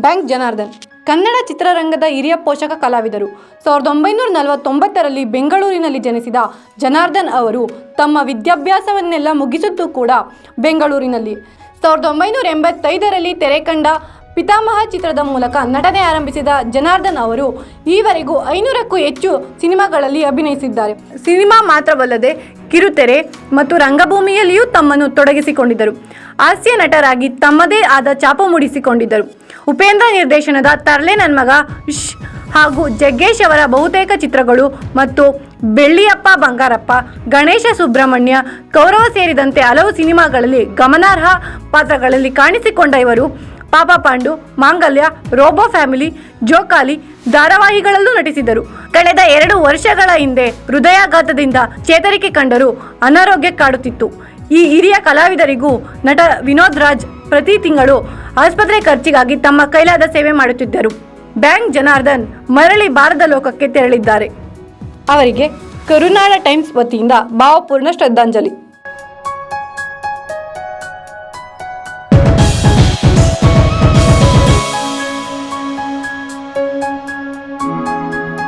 Bank Janardhan Kannada ಚಿತ್ರರಂಗದ ಹಿರಿಯ ಪೋಷಕ ಕಲಾವಿದರು. 1949ರಲ್ಲಿ ಬೆಂಗಳೂರಿನಲ್ಲಿ ಜನಿಸಿದ ಜನಾರ್ದನ್ ಅವರು ತಮ್ಮ ವಿದ್ಯಾಭ್ಯಾಸವನ್ನೆಲ್ಲ ಮುಗಿಸಿದ್ದು ಕೂಡ ಬೆಂಗಳೂರಿನಲ್ಲಿ. 1985ರಲ್ಲಿ ತೆರೆ ಕಂಡ ಪಿತಾಮಹ ಚಿತ್ರದ ಮೂಲಕ ನಟನೆ ಆರಂಭಿಸಿದ ಜನಾರ್ದನ್ ಅವರು ಈವರೆಗೂ 500ಕ್ಕೂ ಹೆಚ್ಚು ಸಿನಿಮಾಗಳಲ್ಲಿ ಅಭಿನಯಿಸಿದ್ದಾರೆ. ಸಿನಿಮಾ ಮಾತ್ರವಲ್ಲದೆ ಕಿರುತೆರೆ ಮತ್ತು ರಂಗಭೂಮಿಯಲ್ಲಿಯೂ ತಮ್ಮನ್ನು ತೊಡಗಿಸಿಕೊಂಡಿದ್ದರು. ಹಾಸ್ಯ ನಟರಾಗಿ ತಮ್ಮದೇ ಆದ ಛಾಪು ಮೂಡಿಸಿಕೊಂಡಿದ್ದರು. ಉಪೇಂದ್ರ ನಿರ್ದೇಶನದ ತರ್ಲೆ ನನ್ನ ಮಗ ಹಾಗೂ ಜಗ್ಗೇಶ್ ಅವರ ಬಹುತೇಕ ಚಿತ್ರಗಳು ಮತ್ತು ಬೆಳ್ಳಿಯಪ್ಪ ಬಂಗಾರಪ್ಪ, ಗಣೇಶ ಸುಬ್ರಹ್ಮಣ್ಯ, ಕೌರವ ಸೇರಿದಂತೆ ಹಲವು ಸಿನಿಮಾಗಳಲ್ಲಿ ಗಮನಾರ್ಹ ಪಾತ್ರಗಳಲ್ಲಿ ಕಾಣಿಸಿಕೊಂಡ ಇವರು ಪಾಪ ಪಾಂಡು, ಮಾಂಗಲ್ಯ, ರೋಬೋ ಫ್ಯಾಮಿಲಿ, ಜೋಕಾಲಿ ಧಾರಾವಾಹಿಗಳಲ್ಲೂ ನಟಿಸಿದರು. ಕಳೆದ 2 ವರ್ಷಗಳ ಹಿಂದೆ ಹೃದಯಾಘಾತದಿಂದ ಚೇತರಿಕೆ ಕಂಡರೂ ಅನಾರೋಗ್ಯ ಕಾಡುತ್ತಿತ್ತು. ಈ ಹಿರಿಯ ಕಲಾವಿದರಿಗೂ ನಟ ವಿನೋದ್ ರಾಜ್ ಪ್ರತಿ ತಿಂಗಳು ಆಸ್ಪತ್ರೆ ಖರ್ಚಿಗಾಗಿ ತಮ್ಮ ಕೈಲಾದ ಸೇವೆ ಮಾಡುತ್ತಿದ್ದರು. ಬ್ಯಾಂಕ್ ಜನಾರ್ದನ್ ಮರಳಿ ಭಾರತ ಲೋಕಕ್ಕೆ ತೆರಳಿದ್ದಾರೆ. ಅವರಿಗೆ ಕರುನಾಡ ಟೈಮ್ಸ್ ವತಿಯಿಂದ ಭಾವಪೂರ್ಣ ಶ್ರದ್ಧಾಂಜಲಿ.